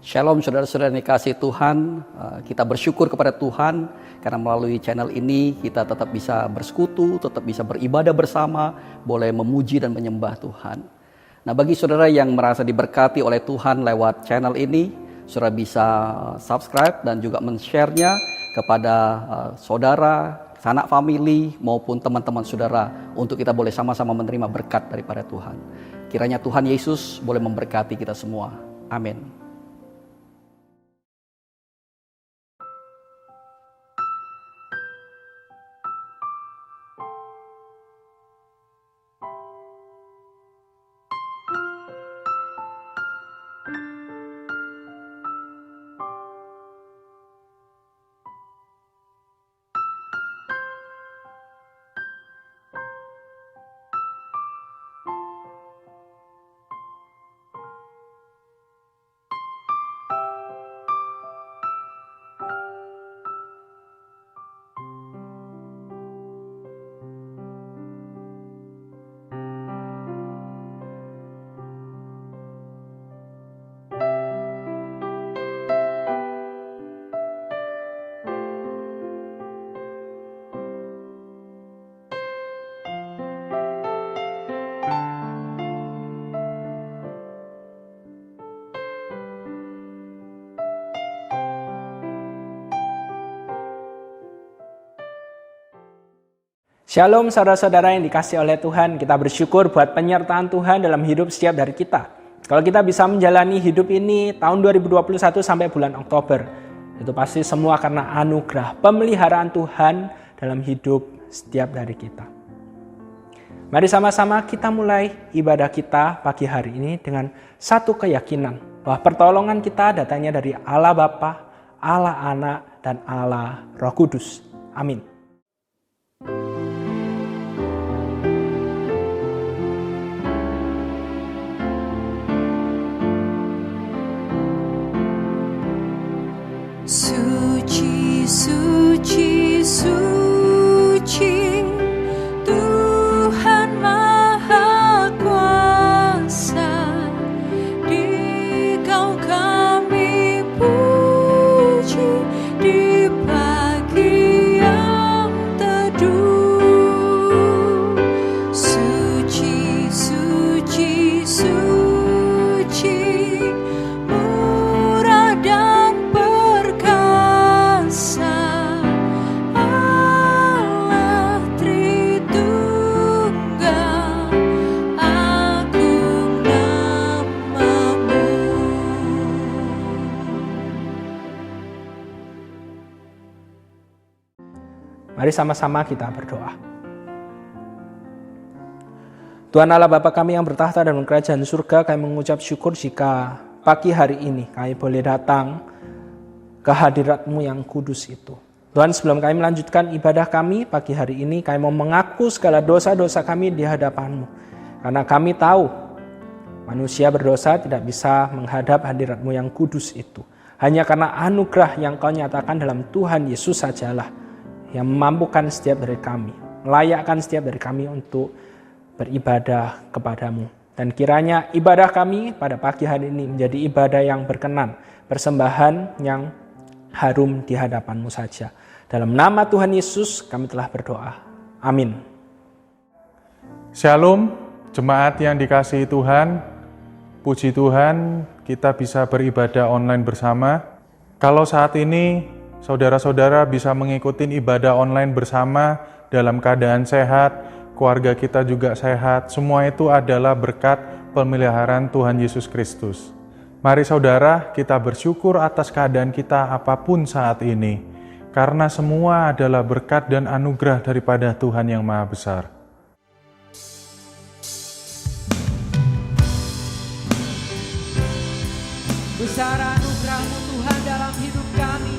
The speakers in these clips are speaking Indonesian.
Shalom saudara-saudara yang dikasihi Tuhan, kita bersyukur kepada Tuhan karena melalui channel ini kita tetap bisa bersekutu, tetap bisa beribadah bersama, boleh memuji dan menyembah Tuhan. Nah, bagi saudara yang merasa diberkati oleh Tuhan lewat channel ini, saudara bisa subscribe dan juga men-share-nya kepada saudara, sanak famili maupun teman-teman saudara untuk kita boleh sama-sama menerima berkat daripada Tuhan. Kiranya Tuhan Yesus boleh memberkati kita semua. Amin. Shalom saudara-saudara yang dikasihi oleh Tuhan, kita bersyukur buat penyertaan Tuhan dalam hidup setiap dari kita. Kalau kita bisa menjalani hidup ini tahun 2021 sampai bulan Oktober, itu pasti semua karena anugerah pemeliharaan Tuhan dalam hidup setiap dari kita. Mari sama-sama kita mulai ibadah kita pagi hari ini dengan satu keyakinan bahwa pertolongan kita datangnya dari Allah Bapa, Allah Anak, dan Allah Roh Kudus. Amin. Suci, suci, suci, Tuhan Maha Kuasa, Dikau kami puji di pagi yang teduh. Suci, suci, suci, murah dan Mari sama-sama kita berdoa. Tuhan Allah Bapa kami yang bertahta dalam kerajaan surga, kami mengucap syukur jika pagi hari ini kami boleh datang ke hadirat-Mu yang kudus itu. Tuhan, sebelum kami melanjutkan ibadah kami pagi hari ini, kami mau mengaku segala dosa-dosa kami di hadapan-Mu. Karena kami tahu manusia berdosa tidak bisa menghadap hadirat-Mu yang kudus itu. Hanya karena anugerah yang Kau nyatakan dalam Tuhan Yesus sajalah yang memampukan setiap dari kami, melayakkan setiap dari kami untuk beribadah kepadamu. Dan kiranya ibadah kami pada pagi hari ini menjadi ibadah yang berkenan, persembahan yang harum di hadapan-Mu saja. Dalam nama Tuhan Yesus kami telah berdoa. Amin. Shalom, jemaat yang dikasihi Tuhan. Puji Tuhan, kita bisa beribadah online bersama. Kalau saat ini saudara-saudara bisa mengikuti ibadah online bersama dalam keadaan sehat, keluarga kita juga sehat. Semua itu adalah berkat pemeliharaan Tuhan Yesus Kristus. Mari saudara, kita bersyukur atas keadaan kita apapun saat ini, karena semua adalah berkat dan anugerah daripada Tuhan yang Maha Besar. Besar anugerah-Mu Tuhan dalam hidup kami.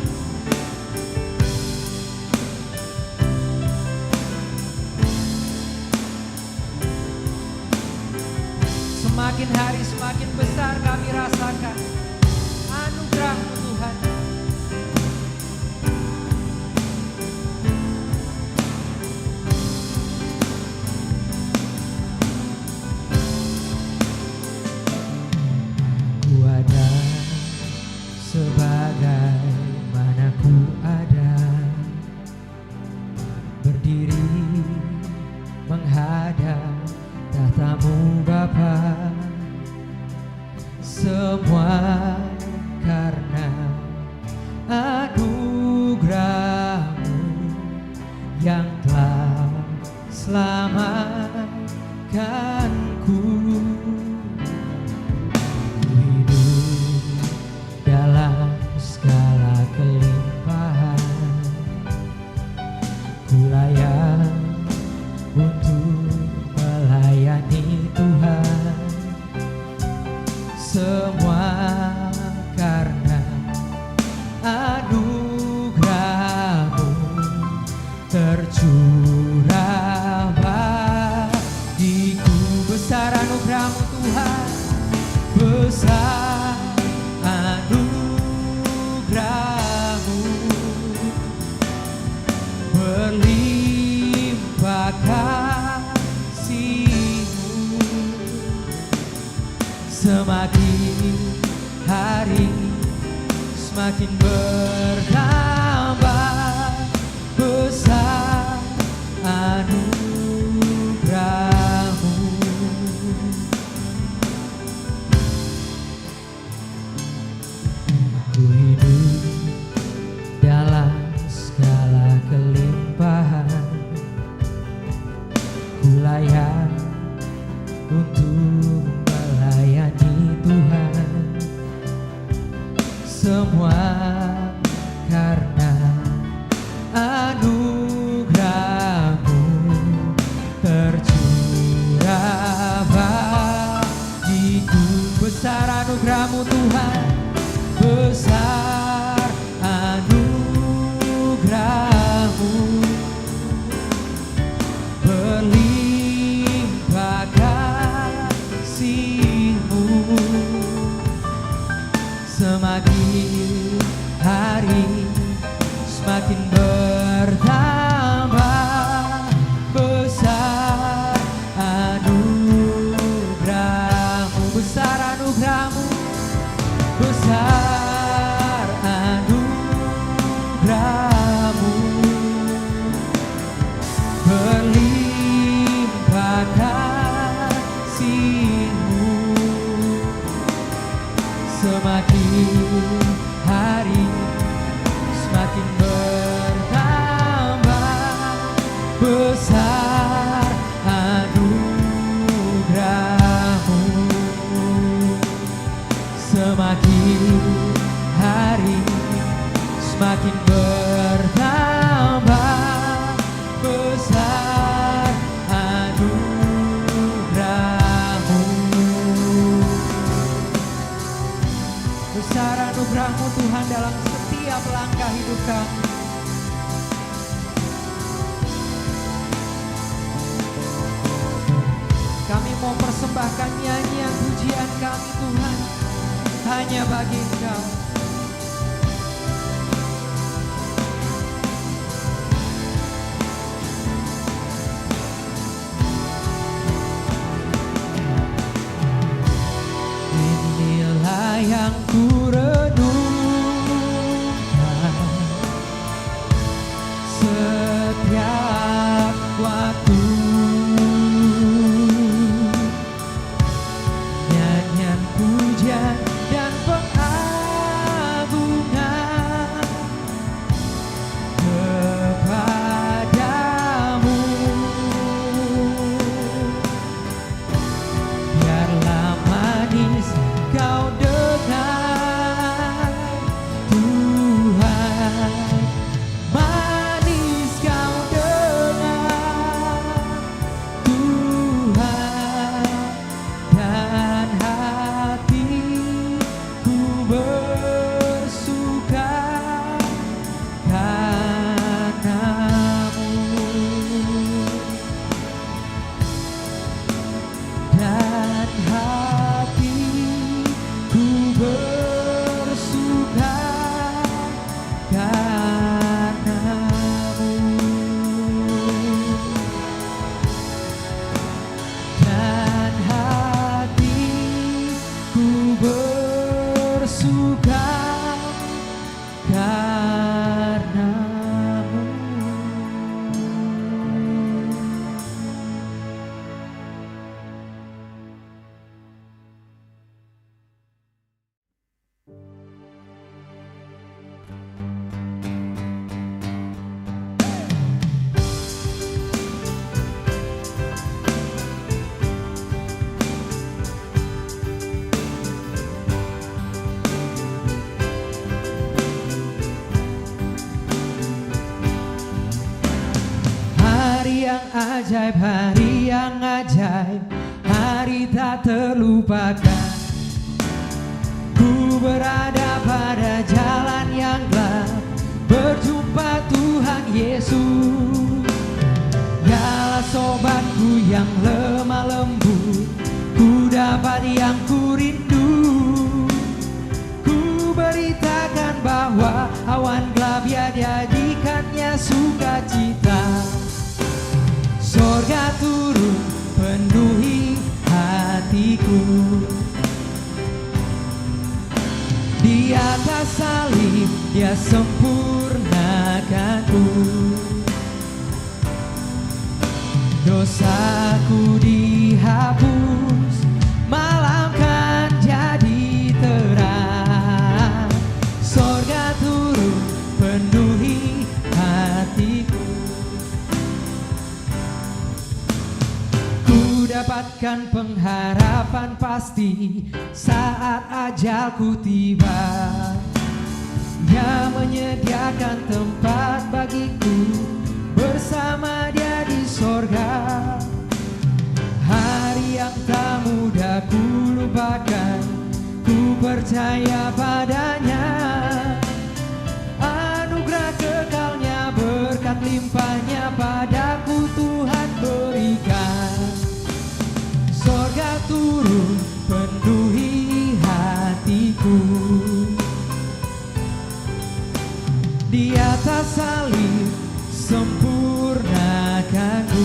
Semakin hari semakin besar kami rasakan anugerah-Mu Tuhan. berdiri menghadap tahta-Mu Bapa, semua karena anugerah-Mu yang telah selamatkanku. Ku hidup dalam segala kelimpahan, ku layak untuk melayani Tuhan. Semua karena anugerah-Mu tercurah bagiku. Besar anugerah-Mu Tuhan, besar anugerah-Mu, berlimpah kasih-Mu. Semakin hari semakin bertambah besar anugerah-Mu. Ku hidup dalam segala kelimpahan, ku layak untuk melayani Tuhan. Semua karena anugerah-Mu tercurah bagiku. Besar anugerah-Mu Tuhan, besar anugerah-Mu, berlimpah kasih-Mu. Semakin hari semakin bertambah besar anugerah-Mu. Besar anugerah-Mu, besar anugerah-Mu, berlimpah kasih-Mu. Semakin hari semakin bertambah besar anugerah-Mu. Semakin hari semakin bertambah besar anugerah-Mu. Besar anugerah-Mu Tuhan dalam setiap langkah hidup kami. Kami mau persembahkan nyanyian pujian kami Tuhan hanya bagi Engkau. Inilah yang ku renungkan setiap waktu, nyanyian pujian dan pengabdian yang ajaib, hari yang ajaib, hari tak terlupakan. Ku berada pada jalan yang gelap, berjumpa Tuhan Yesus. Yalah sobatku yang lemah lembut, ku dapat yang ku rindu. Ku beritakan bahwa awan gelap ya jadikannya sukacita. Sorga turun penuhi hatiku. Di atas salib dia sempurnakanku. Dosaku dihapus, malam kan jadi terang. Sorga turun penuhi hatiku. Ku dapatkan pengharapan pasti saat ajalku tiba. Dia menyediakan tempat bagiku, bersama Dia di sorga. Hari yang tak mudah ku lupakan, ku percaya padanya. Anugerah kekalnya, berkat limpahnya padaku Tuhan berikan. Sorga turun penuhi hatiku. Di atas salib sempurnakanku.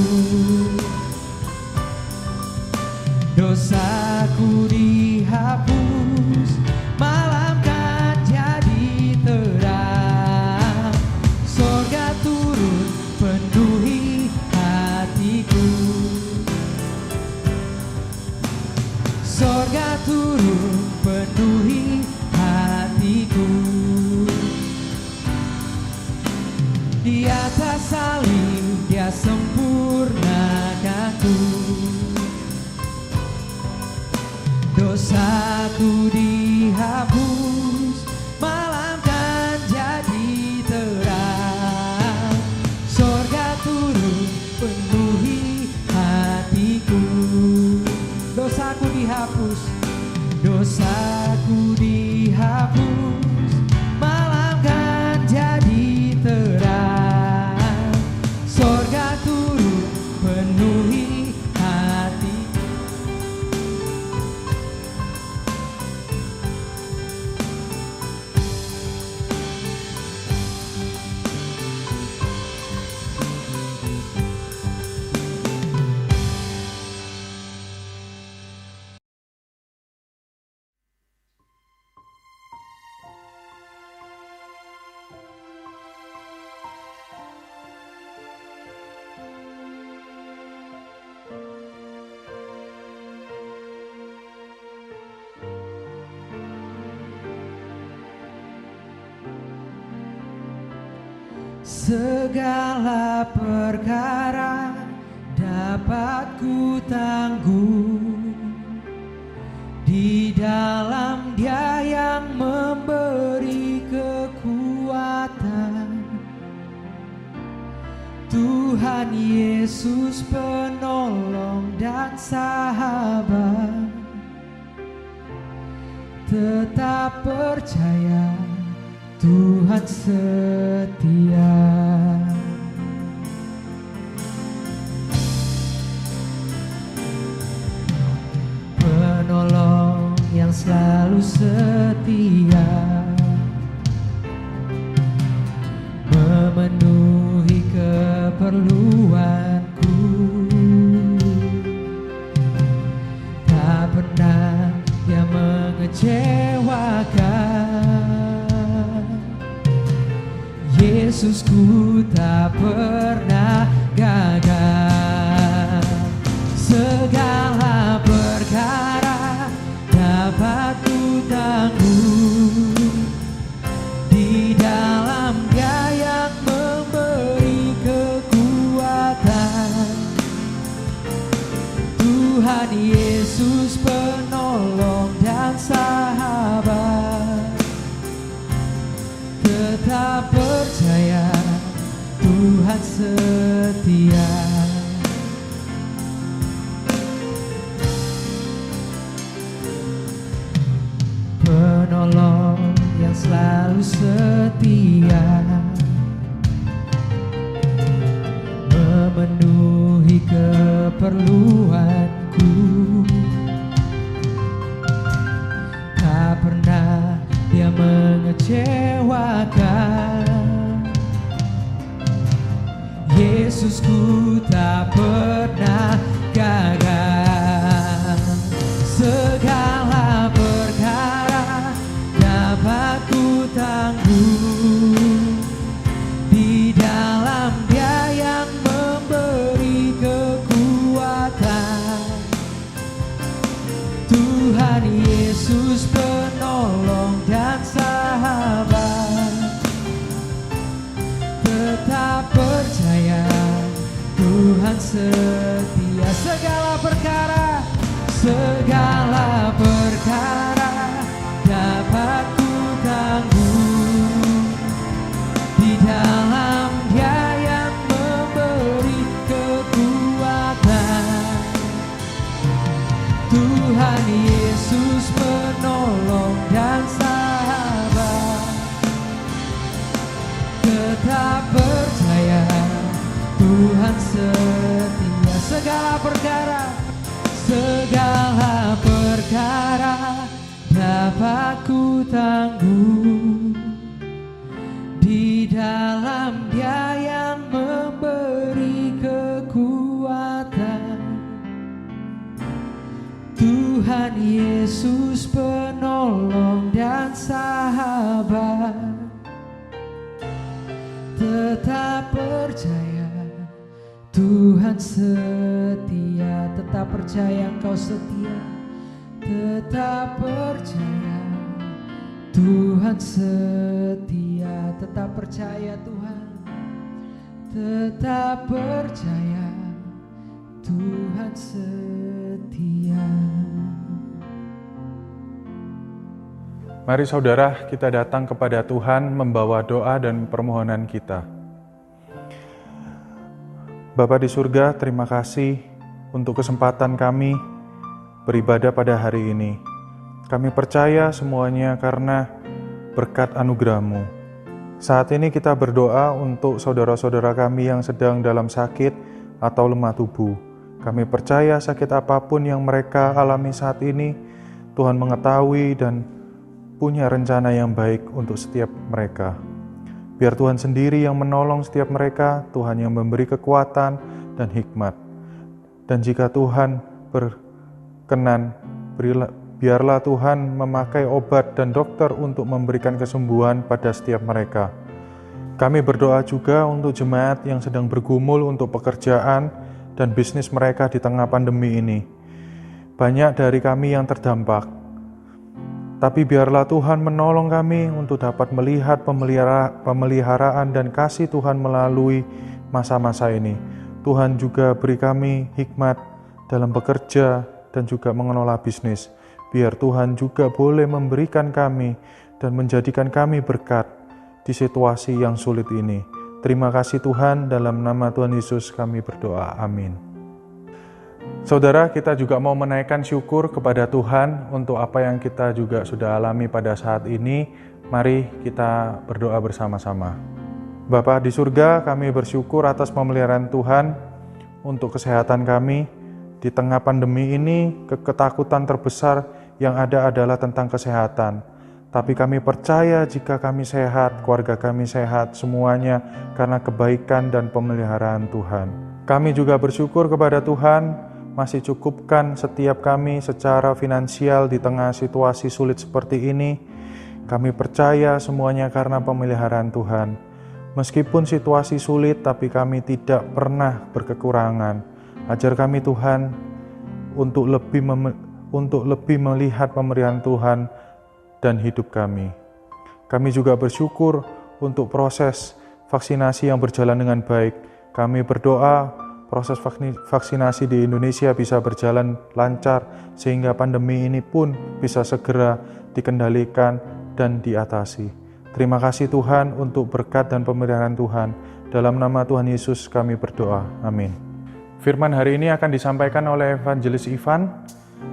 Dosaku dihapus, malam kan jadi terang. Sorga turun penuhi hatiku. Sorga turun penuhi hatiku. Di atas salib dia sempurnakanku. Dosaku dihapus, malam kan jadi terang. Sorga turun penuhi hatiku. Dosaku dihapus, dosaku dihapus, malam kan jadi terang. Sorga turun penuhi hati. Segala perkara dapat ku tanggung di dalam Dia yang memberi kekuatan. Tuhan Yesus penolong dan sahabat. Tetap percaya Tuhan setia. Penolong yang selalu setia, memenuhi keperluanku. Tak pernah Dia mengecewakan. Yesusku tak pernah gagal. Segala perkara dapat ku tanggung di dalam Dia yang memberi kekuatan. Tuhan Yesus penolong dan sahabat. Tetap percaya Tuhan setia. keperluanku. Tak pernah Dia mengecewakan. Yesusku tak pernah gagal. Segala perkara dapat ku tanggung di dalam Dia yang memberi kekuatan. Tuhan Yesus penolong dan sahabat. Tetap percaya Tuhan setia. Segala perkara dapat ku tanggung di dalam Dia yang memberi kekuatan. Tuhan Yesus penolong dan sahabat. Tetap percaya Tuhan setia. Segala perkara dapat ku tanggung di dalam Dia yang memberi kekuatan. Tuhan Yesus penolong dan sahabat. Tetap percaya Tuhan setia. Tetap percaya Engkau setia. Tetap percaya Tuhan setia. Tetap percaya Tuhan. Tetap percaya Tuhan setia. Mari saudara, kita datang kepada Tuhan membawa doa dan permohonan kita. Bapa di surga, terima kasih untuk kesempatan kami beribadah pada hari ini. Kami percaya semuanya karena berkat anugerah-Mu. Saat ini kita berdoa untuk saudara-saudara kami yang sedang dalam sakit atau lemah tubuh. Kami percaya sakit apapun yang mereka alami saat ini, Tuhan mengetahui dan punya rencana yang baik untuk setiap mereka. Biar Tuhan sendiri yang menolong setiap mereka, Tuhan yang memberi kekuatan dan hikmat. Dan jika Tuhan berkenan, biarlah Tuhan memakai obat dan dokter untuk memberikan kesembuhan pada setiap mereka. Kami berdoa juga untuk jemaat yang sedang bergumul untuk pekerjaan dan bisnis mereka di tengah pandemi ini. Banyak dari kami yang terdampak. Tapi biarlah Tuhan menolong kami untuk dapat melihat pemeliharaan dan kasih Tuhan melalui masa-masa ini. Tuhan juga beri kami hikmat dalam bekerja dan juga mengelola bisnis. Biar Tuhan juga boleh memberikan kami dan menjadikan kami berkat di situasi yang sulit ini. Terima kasih Tuhan, dalam nama Tuhan Yesus kami berdoa. Amin. Saudara, kita juga mau menaikkan syukur kepada Tuhan untuk apa yang kita juga sudah alami pada saat ini. Mari kita berdoa bersama-sama. Bapa di surga, kami bersyukur atas pemeliharaan Tuhan untuk kesehatan kami. Di tengah pandemi ini, ketakutan terbesar yang ada adalah tentang kesehatan. Tapi kami percaya jika kami sehat, keluarga kami sehat, semuanya karena kebaikan dan pemeliharaan Tuhan. Kami juga bersyukur kepada Tuhan masih cukupkan setiap kami secara finansial di tengah situasi sulit seperti ini. Kami percaya semuanya karena pemeliharaan Tuhan. Meskipun situasi sulit, tapi kami tidak pernah berkekurangan. Ajar kami Tuhan untuk lebih melihat pemeliharaan Tuhan dan hidup kami. Kami juga bersyukur untuk proses vaksinasi yang berjalan dengan baik. Kami berdoa proses vaksinasi di Indonesia bisa berjalan lancar sehingga pandemi ini pun bisa segera dikendalikan dan diatasi. Terima kasih Tuhan untuk berkat dan pemeliharaan Tuhan. Dalam nama Tuhan Yesus kami berdoa. Amin. Firman hari ini akan disampaikan oleh Evangelis Ivan.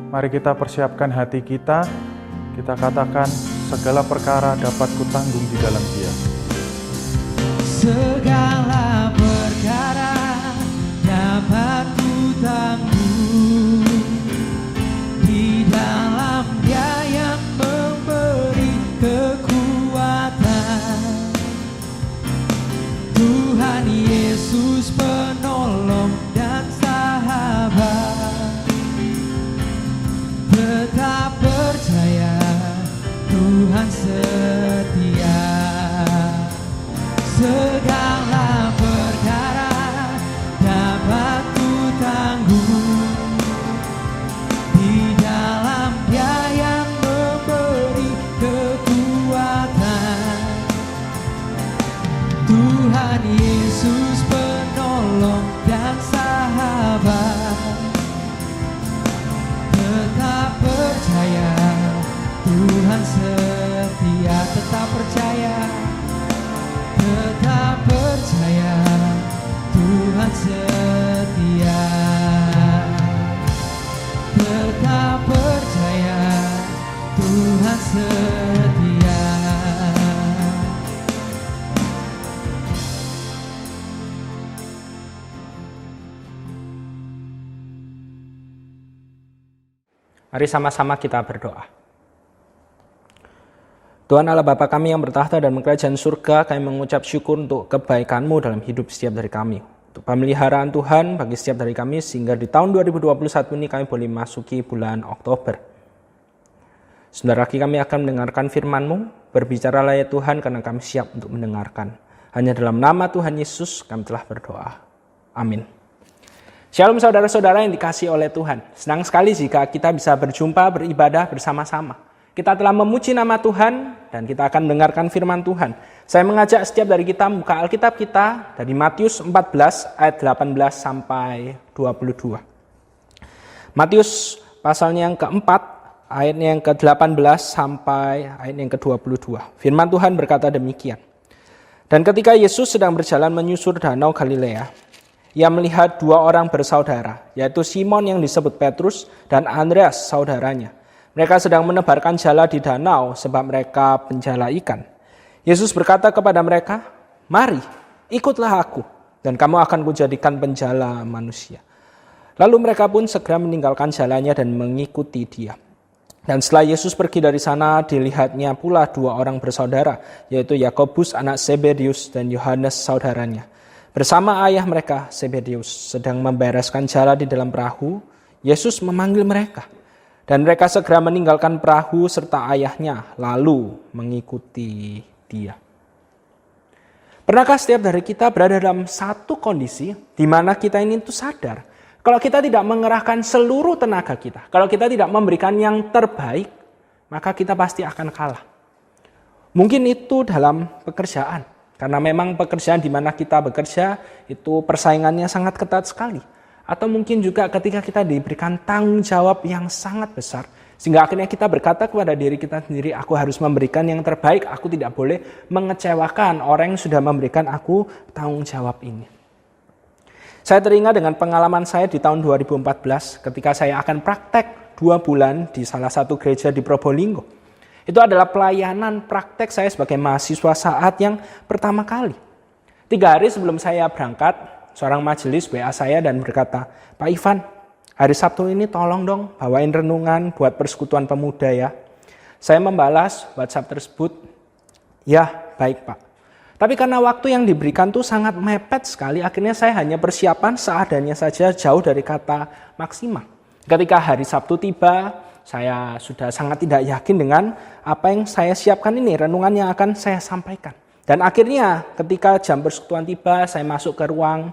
Mari kita persiapkan hati kita. Kita katakan segala perkara dapat kutanggung di dalam Dia. Segala perkara dapat ku tanggung Tuhan setia. Tetap percaya, Tuhan setia. Mari sama-sama kita berdoa. Tuhan Allah Bapa kami yang bertahta dan kerajaan surga, kami mengucap syukur untuk kebaikan-Mu dalam hidup setiap dari kami. Untuk pemeliharaan Tuhan bagi setiap dari kami, sehingga di tahun 2021 ini kami boleh masuki bulan Oktober. Sebentar lagi kami akan mendengarkan firman-Mu, berbicaralah ya Tuhan karena kami siap untuk mendengarkan. Hanya dalam nama Tuhan Yesus kami telah berdoa. Amin. Shalom saudara-saudara yang dikasihi oleh Tuhan. Senang sekali jika kita bisa berjumpa, beribadah bersama-sama. Kita telah memuji nama Tuhan dan kita akan mendengarkan firman Tuhan. Saya mengajak setiap dari kita membuka Alkitab kita dari Matius 14 ayat 18 sampai 22. Matius pasalnya yang keempat, ayatnya yang ke-18 sampai ayat yang ke-22. Firman Tuhan berkata demikian. Dan ketika Yesus sedang berjalan menyusur danau Galilea, ia melihat dua orang bersaudara, yaitu Simon yang disebut Petrus dan Andreas saudaranya. Mereka sedang menebarkan jala di danau sebab mereka penjala ikan. Yesus berkata kepada mereka, "Mari, ikutlah aku, dan kamu akan kujadikan penjala manusia." Lalu mereka pun segera meninggalkan jalannya dan mengikuti dia. Dan setelah Yesus pergi dari sana, dilihatnya pula dua orang bersaudara, yaitu Yakobus anak Zebedius dan Yohanes saudaranya. Bersama ayah mereka, Zebedius, sedang membereskan jala di dalam perahu. Yesus memanggil mereka. Dan mereka segera meninggalkan perahu serta ayahnya, lalu mengikuti dia. Pernahkah setiap dari kita berada dalam satu kondisi di mana kita ini tuh sadar, kalau kita tidak mengerahkan seluruh tenaga kita, kalau kita tidak memberikan yang terbaik, maka kita pasti akan kalah. Mungkin itu dalam pekerjaan. Karena memang pekerjaan di mana kita bekerja itu persaingannya sangat ketat sekali. Atau mungkin juga ketika kita diberikan tanggung jawab yang sangat besar. Sehingga akhirnya kita berkata kepada diri kita sendiri, aku harus memberikan yang terbaik. Aku tidak boleh mengecewakan orang yang sudah memberikan aku tanggung jawab ini. Saya teringat dengan pengalaman saya di tahun 2014 ketika saya akan praktek 2 bulan di salah satu gereja di Probolinggo. Itu adalah pelayanan praktek saya sebagai mahasiswa saat yang pertama kali. 3 hari sebelum saya berangkat, seorang majelis WA saya dan berkata, "Pak Ivan, hari Sabtu ini tolong dong bawain renungan buat persekutuan pemuda ya." Saya membalas WhatsApp tersebut, "Ya, baik Pak." Tapi karena waktu yang diberikan tuh sangat mepet sekali, akhirnya saya hanya persiapan seadanya saja jauh dari kata maksimal. Ketika hari Sabtu tiba, saya sudah sangat tidak yakin dengan apa yang saya siapkan ini, renungan yang akan saya sampaikan. Dan akhirnya ketika jam persekutuan tiba, saya masuk ke ruang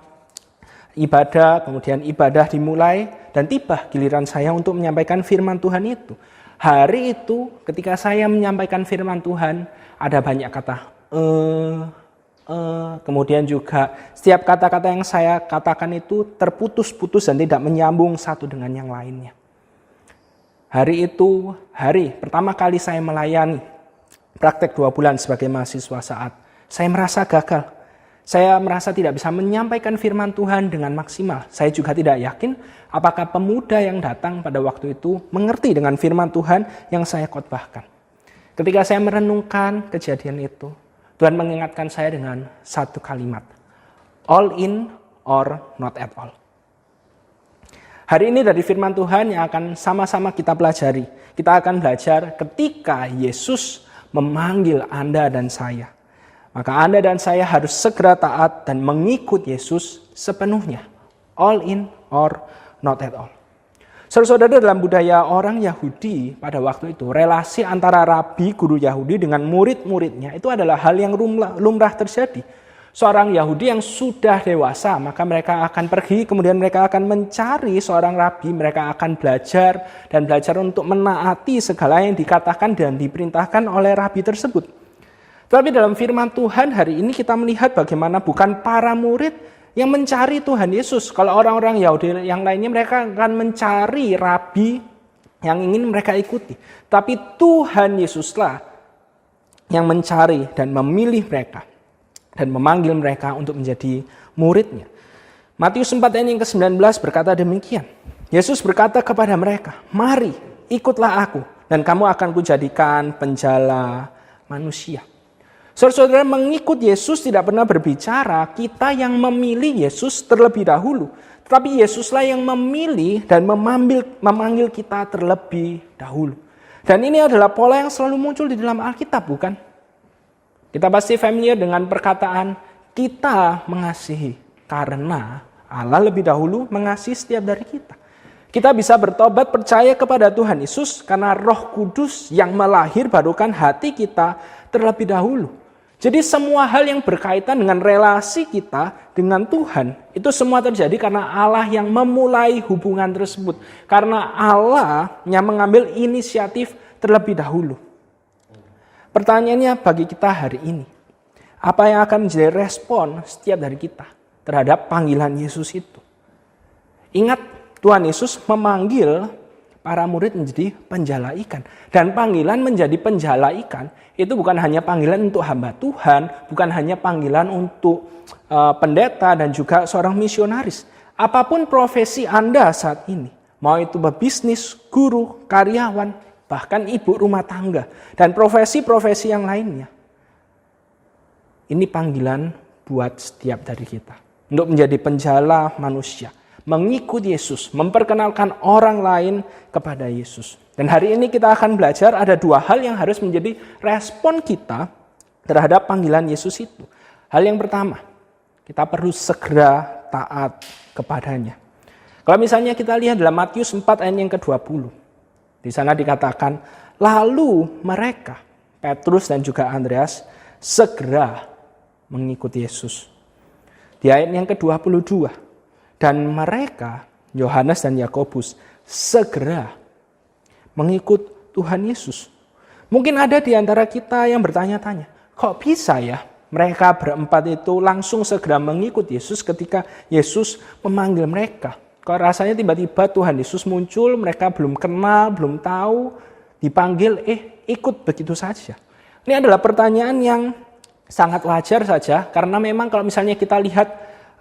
ibadah, kemudian ibadah dimulai, dan tiba giliran saya untuk menyampaikan firman Tuhan itu. Hari itu ketika saya menyampaikan firman Tuhan, ada banyak kata, kemudian juga setiap kata-kata yang saya katakan itu terputus-putus dan tidak menyambung satu dengan yang lainnya. Hari itu, hari pertama kali saya melayani praktek 2 bulan sebagai mahasiswa saat saya merasa gagal. Saya merasa tidak bisa menyampaikan firman Tuhan dengan maksimal. Saya juga tidak yakin apakah pemuda yang datang pada waktu itu mengerti dengan firman Tuhan yang saya khotbahkan. Ketika saya merenungkan kejadian itu, Tuhan mengingatkan saya dengan satu kalimat. All in or not at all. Hari ini dari firman Tuhan yang akan sama-sama kita pelajari. Kita akan belajar ketika Yesus memanggil Anda dan saya. Maka Anda dan saya harus segera taat dan mengikut Yesus sepenuhnya. All in or not at all. Saudara-saudara, dalam budaya orang Yahudi pada waktu itu, relasi antara rabi, guru Yahudi dengan murid-muridnya itu adalah hal yang lumrah terjadi. Seorang Yahudi yang sudah dewasa, maka mereka akan pergi, kemudian mereka akan mencari seorang rabi, mereka akan belajar dan belajar untuk menaati segala yang dikatakan dan diperintahkan oleh rabi tersebut. Tapi dalam firman Tuhan hari ini kita melihat bagaimana bukan para murid yang mencari Tuhan Yesus. Kalau orang-orang Yahudi yang lainnya mereka akan mencari rabi yang ingin mereka ikuti. Tapi Tuhan Yesuslah yang mencari dan memilih mereka dan memanggil mereka untuk menjadi muridnya. Matius 4 ayat yang ke-19 berkata demikian. Yesus berkata kepada mereka, "Mari, ikutlah aku, dan kamu akan kujadikan penjala manusia." Saudara-saudara, mengikut Yesus tidak pernah berbicara kita yang memilih Yesus terlebih dahulu. Tetapi Yesuslah yang memilih dan memanggil kita terlebih dahulu. Dan ini adalah pola yang selalu muncul di dalam Alkitab, bukan? Kita pasti familiar dengan perkataan, kita mengasihi karena Allah lebih dahulu mengasihi setiap dari kita. Kita bisa bertobat percaya kepada Tuhan Yesus karena Roh Kudus yang melahirbarukan hati kita terlebih dahulu. Jadi semua hal yang berkaitan dengan relasi kita dengan Tuhan, itu semua terjadi karena Allah yang memulai hubungan tersebut. Karena Allah yang mengambil inisiatif terlebih dahulu. Pertanyaannya bagi kita hari ini, apa yang akan menjadi respon setiap dari kita terhadap panggilan Yesus itu? Ingat, Tuhan Yesus memanggil para murid menjadi penjala ikan. Dan panggilan menjadi penjala ikan itu bukan hanya panggilan untuk hamba Tuhan, bukan hanya panggilan untuk pendeta dan juga seorang misionaris. Apapun profesi Anda saat ini, mau itu pebisnis, guru, karyawan, bahkan ibu rumah tangga, dan profesi-profesi yang lainnya. Ini panggilan buat setiap dari kita. Untuk menjadi penjala manusia. Mengikut Yesus, memperkenalkan orang lain kepada Yesus. Dan hari ini kita akan belajar ada dua hal yang harus menjadi respon kita terhadap panggilan Yesus itu. Hal yang pertama, kita perlu segera taat kepadanya. Kalau misalnya kita lihat dalam Matius 4 ayat yang ke-20. Di sana dikatakan, lalu mereka, Petrus dan juga Andreas, segera mengikuti Yesus. Di ayat yang ke-22, dan mereka, Yohanes dan Yakobus, segera mengikut Tuhan Yesus. Mungkin ada di antara kita yang bertanya-tanya, kok bisa ya mereka berempat itu langsung segera mengikut Yesus ketika Yesus memanggil mereka? Kok rasanya tiba-tiba Tuhan Yesus muncul, mereka belum kenal, belum tahu, dipanggil, ikut begitu saja. Ini adalah pertanyaan yang sangat wajar saja, karena memang kalau misalnya kita lihat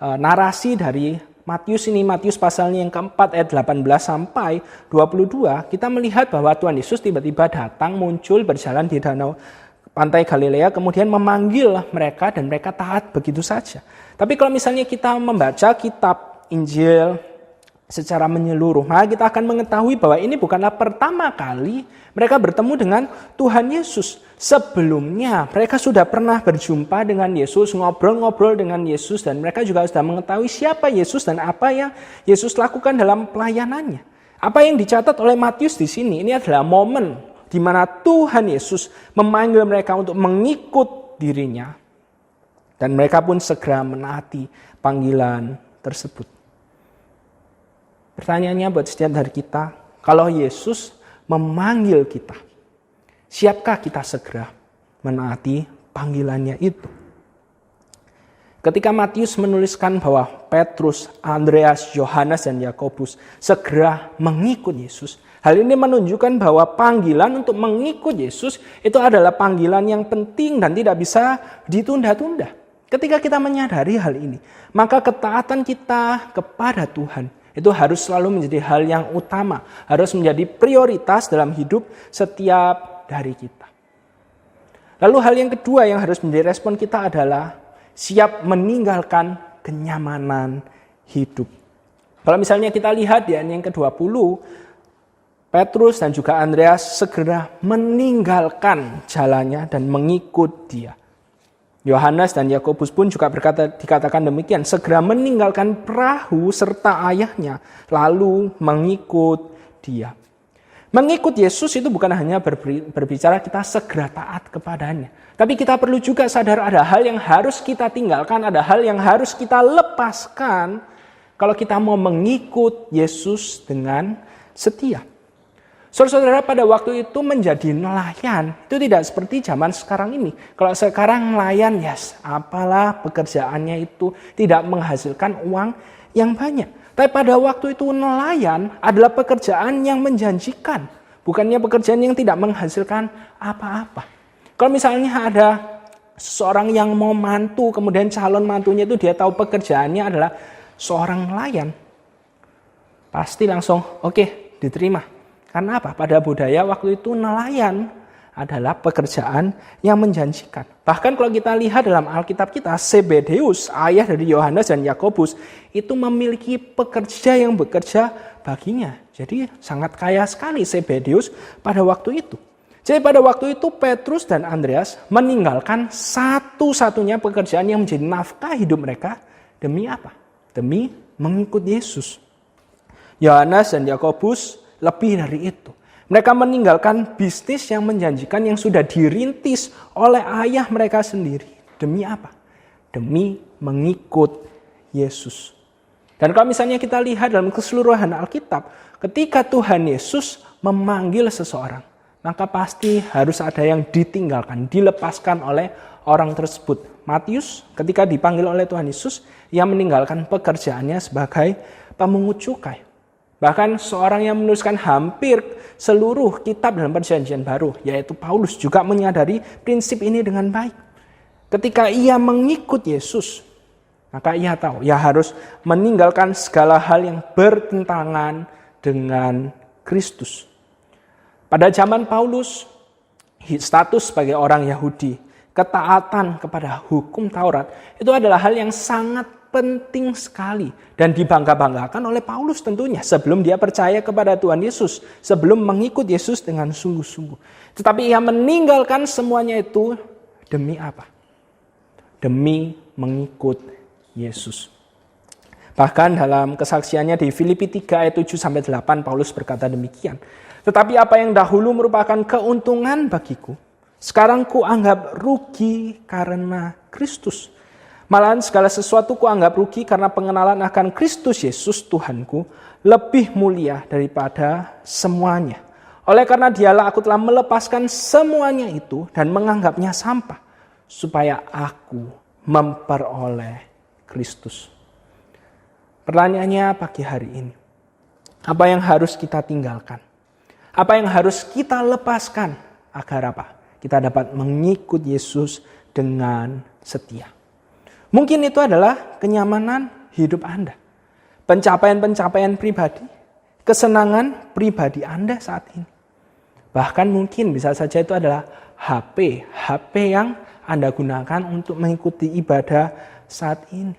narasi dari Matius ini, Matius pasalnya yang keempat ayat 18 sampai 22, kita melihat bahwa Tuhan Yesus tiba-tiba datang, muncul, berjalan di danau pantai Galilea, kemudian memanggil mereka dan mereka taat begitu saja. Tapi kalau misalnya kita membaca kitab Injil secara menyeluruh, maka kita akan mengetahui bahwa ini bukanlah pertama kali mereka bertemu dengan Tuhan Yesus. Sebelumnya mereka sudah pernah berjumpa dengan Yesus, ngobrol-ngobrol dengan Yesus, dan mereka juga sudah mengetahui siapa Yesus dan apa yang Yesus lakukan dalam pelayanannya. Apa yang dicatat oleh Matius di sini, ini adalah momen di mana Tuhan Yesus memanggil mereka untuk mengikut dirinya. Dan mereka pun segera menaati panggilan tersebut. Pertanyaannya buat setiap dari kita, kalau Yesus memanggil kita, siapkah kita segera menaati panggilannya itu? Ketika Matius menuliskan bahwa Petrus, Andreas, Yohanes, dan Yakobus segera mengikut Yesus, hal ini menunjukkan bahwa panggilan untuk mengikut Yesus itu adalah panggilan yang penting dan tidak bisa ditunda-tunda. Ketika kita menyadari hal ini, maka ketaatan kita kepada Tuhan itu harus selalu menjadi hal yang utama, harus menjadi prioritas dalam hidup setiap dari kita. Lalu hal yang kedua yang harus menjadi respon kita adalah siap meninggalkan kenyamanan hidup. Kalau misalnya kita lihat di ayat yang ke-20, Petrus dan juga Andreas segera meninggalkan jalannya dan mengikut dia. Yohanes dan Yakobus pun juga dikatakan demikian, segera meninggalkan perahu serta ayahnya, lalu mengikut dia. Mengikut Yesus itu bukan hanya berbicara kita segera taat kepadanya, tapi kita perlu juga sadar ada hal yang harus kita tinggalkan, ada hal yang harus kita lepaskan kalau kita mau mengikut Yesus dengan setia. Saudara-saudara, pada waktu itu menjadi nelayan itu tidak seperti zaman sekarang ini. Kalau sekarang nelayan, apalah pekerjaannya itu tidak menghasilkan uang yang banyak. Tapi pada waktu itu nelayan adalah pekerjaan yang menjanjikan. Bukannya pekerjaan yang tidak menghasilkan apa-apa. Kalau misalnya ada seseorang yang mau mantu, kemudian calon mantunya itu dia tahu pekerjaannya adalah seorang nelayan, pasti langsung oke, diterima. Karena apa? Pada budaya waktu itu nelayan adalah pekerjaan yang menjanjikan. Bahkan kalau kita lihat dalam Alkitab kita, Zebedeus, ayah dari Yohanes dan Yakobus, itu memiliki pekerja yang bekerja baginya. Jadi sangat kaya sekali Zebedeus pada waktu itu. Jadi pada waktu itu Petrus dan Andreas meninggalkan satu-satunya pekerjaan yang menjadi nafkah hidup mereka. Demi apa? Demi mengikut Yesus. Yohanes dan Yakobus lebih dari itu. Mereka meninggalkan bisnis yang menjanjikan yang sudah dirintis oleh ayah mereka sendiri. Demi apa? Demi mengikut Yesus. Dan kalau misalnya kita lihat dalam keseluruhan Alkitab, ketika Tuhan Yesus memanggil seseorang, maka pasti harus ada yang ditinggalkan, dilepaskan oleh orang tersebut. Matius ketika dipanggil oleh Tuhan Yesus, ia meninggalkan pekerjaannya sebagai pemungut cukai. Bahkan seorang yang menuliskan hampir seluruh kitab dalam Perjanjian Baru, yaitu Paulus, juga menyadari prinsip ini dengan baik. Ketika ia mengikut Yesus, maka ia tahu ia harus meninggalkan segala hal yang bertentangan dengan Kristus. Pada zaman Paulus, status sebagai orang Yahudi, ketaatan kepada hukum Taurat, itu adalah hal yang sangat penting sekali dan dibangga-banggakan oleh Paulus tentunya sebelum dia percaya kepada Tuhan Yesus, sebelum mengikut Yesus dengan sungguh-sungguh. Tetapi ia meninggalkan semuanya itu demi apa? Demi mengikut Yesus. Bahkan dalam kesaksiannya di Filipi 3 ayat 7-8 Paulus berkata demikian. Tetapi apa yang dahulu merupakan keuntungan bagiku, sekarang ku anggap rugi karena Kristus. Malahan segala sesuatu kuanggap rugi karena pengenalan akan Kristus Yesus Tuhanku lebih mulia daripada semuanya. Oleh karena dialah aku telah melepaskan semuanya itu dan menganggapnya sampah, supaya aku memperoleh Kristus. Pertanyaannya pagi hari ini, apa yang harus kita tinggalkan? Apa yang harus kita lepaskan agar apa? Kita dapat mengikut Yesus dengan setia. Mungkin itu adalah kenyamanan hidup Anda. Pencapaian-pencapaian pribadi. Kesenangan pribadi Anda saat ini. Bahkan mungkin bisa saja itu adalah HP yang Anda gunakan untuk mengikuti ibadah saat ini.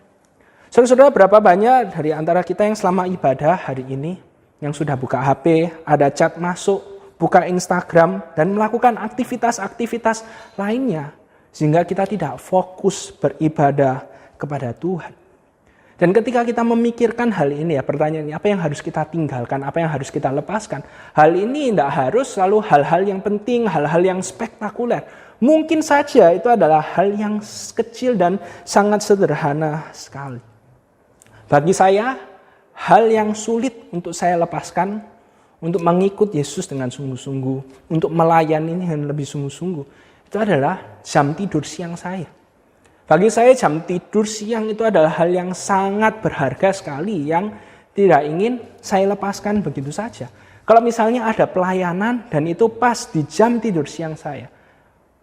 Saudara-saudara, berapa banyak dari antara kita yang selama ibadah hari ini yang sudah buka HP, ada chat masuk, buka Instagram, dan melakukan aktivitas-aktivitas lainnya. Sehingga kita tidak fokus beribadah kepada Tuhan. Dan ketika kita memikirkan hal ini, ya pertanyaannya apa yang harus kita tinggalkan, apa yang harus kita lepaskan. Hal ini tidak harus selalu hal-hal yang penting, hal-hal yang spektakuler. Mungkin saja itu adalah hal yang kecil dan sangat sederhana sekali. Bagi saya, hal yang sulit untuk saya lepaskan, untuk mengikut Yesus dengan sungguh-sungguh, untuk melayani dengan lebih sungguh-sungguh, itu adalah jam tidur siang saya. Bagi saya jam tidur siang itu adalah hal yang sangat berharga sekali yang tidak ingin saya lepaskan begitu saja. Kalau misalnya ada pelayanan dan itu pas di jam tidur siang saya,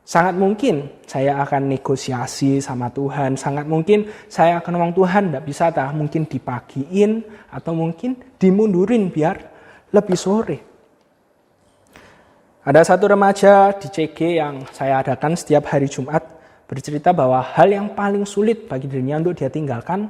sangat mungkin saya akan negosiasi sama Tuhan, sangat mungkin saya akan ngomong Tuhan tidak bisa mungkin dipagiin atau mungkin dimundurin biar lebih sore. Ada satu remaja di CG yang saya adakan setiap hari Jumat bercerita bahwa hal yang paling sulit bagi dirinya untuk dia tinggalkan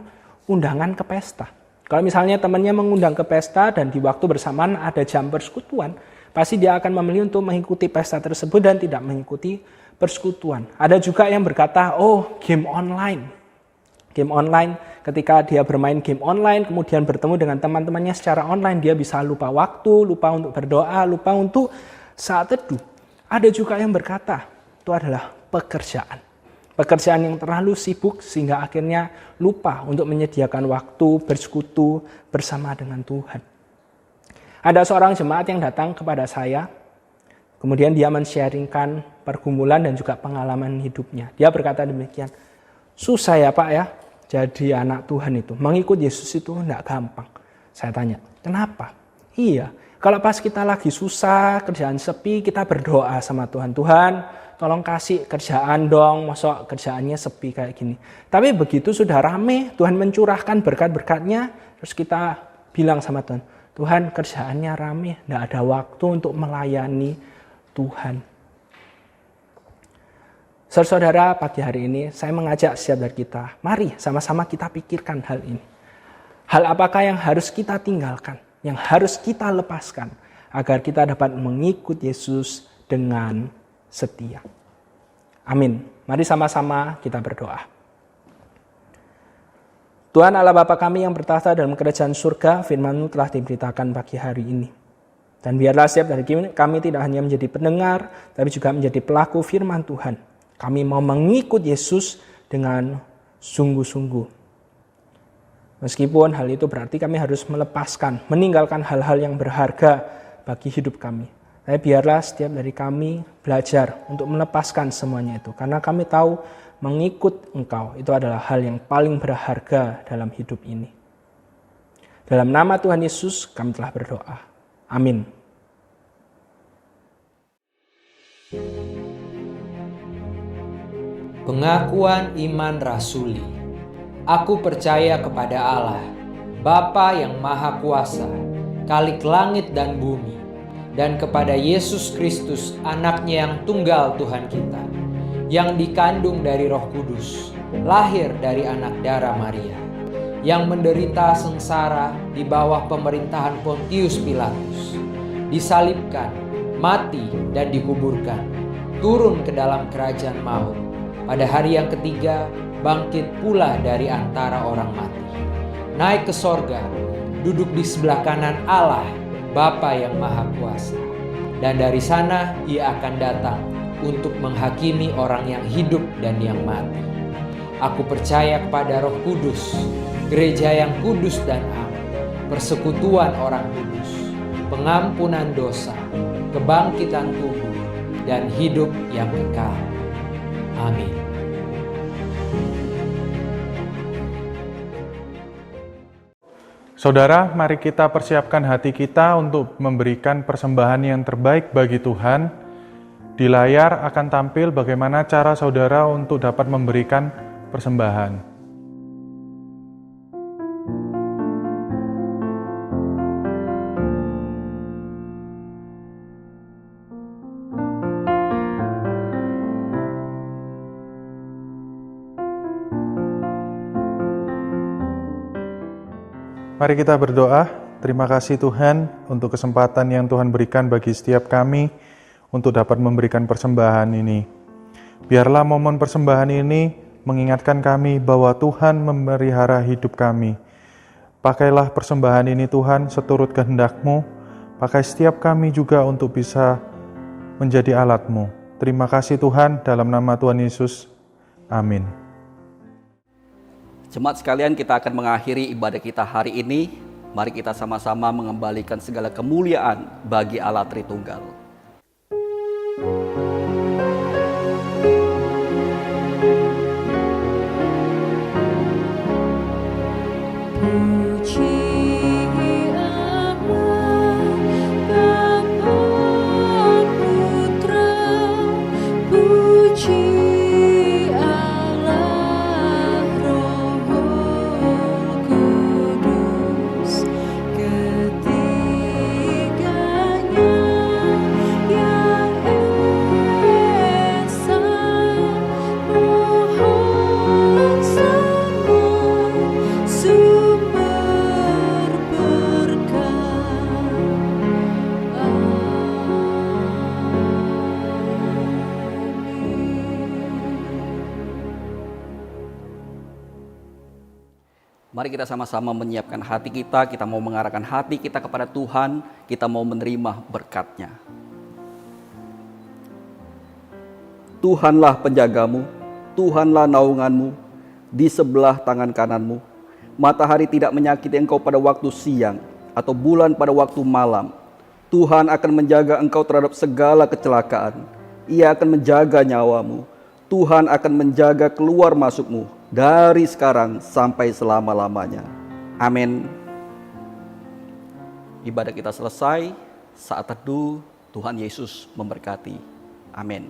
undangan ke pesta. Kalau misalnya temannya mengundang ke pesta dan di waktu bersamaan ada jam persekutuan, pasti dia akan memilih untuk mengikuti pesta tersebut dan tidak mengikuti persekutuan. Ada juga yang berkata, game online. Game online, ketika dia bermain game online, kemudian bertemu dengan teman-temannya secara online, dia bisa lupa waktu, lupa untuk berdoa, lupa untuk saat teduh. Ada juga yang berkata, itu adalah pekerjaan. Pekerjaan yang terlalu sibuk sehingga akhirnya lupa untuk menyediakan waktu bersekutu bersama dengan Tuhan. Ada seorang jemaat yang datang kepada saya, kemudian dia men-sharingkan pergumulan dan juga pengalaman hidupnya. Dia berkata demikian, susah ya Pak ya, jadi anak Tuhan itu. Mengikut Yesus itu tidak gampang. Saya tanya, kenapa? Iya, kalau pas kita lagi susah, kerjaan sepi, kita berdoa sama Tuhan. Tuhan, tolong kasih kerjaan dong, masa kerjaannya sepi kayak gini. Tapi begitu sudah rame, Tuhan mencurahkan berkat-berkatnya, terus kita bilang sama Tuhan, Tuhan kerjaannya rame, tidak ada waktu untuk melayani Tuhan. Saudara, pagi hari ini saya mengajak setiap dari kita, mari sama-sama kita pikirkan hal ini. Hal apakah yang harus kita tinggalkan, yang harus kita lepaskan, agar kita dapat mengikut Yesus dengan setia. Amin. Mari sama-sama kita berdoa. Tuhan Allah Bapa kami yang bertahta dalam kerajaan surga, firman-Mu telah diberitakan pagi hari ini. Dan biarlah setiap dari kami tidak hanya menjadi pendengar, tapi juga menjadi pelaku firman Tuhan. Kami mau mengikut Yesus dengan sungguh-sungguh. Meskipun hal itu berarti kami harus melepaskan, meninggalkan hal-hal yang berharga bagi hidup kami. Tapi biarlah setiap dari kami belajar untuk melepaskan semuanya itu. Karena kami tahu mengikut Engkau itu adalah hal yang paling berharga dalam hidup ini. Dalam nama Tuhan Yesus kami telah berdoa. Amin. Pengakuan iman rasuli. Aku percaya kepada Allah, Bapa yang Maha Kuasa, Khalik langit dan bumi, dan kepada Yesus Kristus, Anaknya yang tunggal Tuhan kita, yang dikandung dari Roh Kudus, lahir dari anak darah Maria, yang menderita sengsara di bawah pemerintahan Pontius Pilatus, disalibkan, mati dan dikuburkan, turun ke dalam kerajaan maut, pada hari yang ketiga bangkit pula dari antara orang mati, naik ke sorga, duduk di sebelah kanan Allah, Bapa yang Maha Kuasa. Dan dari sana Ia akan datang untuk menghakimi orang yang hidup dan yang mati. Aku percaya kepada Roh Kudus, gereja yang kudus dan am, persekutuan orang kudus, pengampunan dosa, kebangkitan tubuh, dan hidup yang kekal. Amin. Saudara, mari kita persiapkan hati kita untuk memberikan persembahan yang terbaik bagi Tuhan. Di layar akan tampil bagaimana cara saudara untuk dapat memberikan persembahan. Mari kita berdoa. Terima kasih Tuhan untuk kesempatan yang Tuhan berikan bagi setiap kami untuk dapat memberikan persembahan ini. Biarlah momen persembahan ini mengingatkan kami bahwa Tuhan memelihara hidup kami. Pakailah persembahan ini Tuhan seturut kehendak-Mu. Pakai setiap kami juga untuk bisa menjadi alat-Mu. Terima kasih Tuhan, dalam nama Tuhan Yesus. Amin. Jemaat sekalian, kita akan mengakhiri ibadah kita hari ini. Mari kita sama-sama mengembalikan segala kemuliaan bagi Allah Tritunggal. Mari kita sama-sama menyiapkan hati kita mau mengarahkan hati kita kepada Tuhan, kita mau menerima berkat-Nya. Tuhanlah penjagamu, Tuhanlah naunganmu, di sebelah tangan kananmu. Matahari tidak menyakiti engkau pada waktu siang, atau bulan pada waktu malam. Tuhan akan menjaga engkau terhadap segala kecelakaan. Ia akan menjaga nyawamu. Tuhan akan menjaga keluar masukmu dari sekarang sampai selama-lamanya. Amin. Ibadah kita selesai. Saat teduh, Tuhan Yesus memberkati. Amin.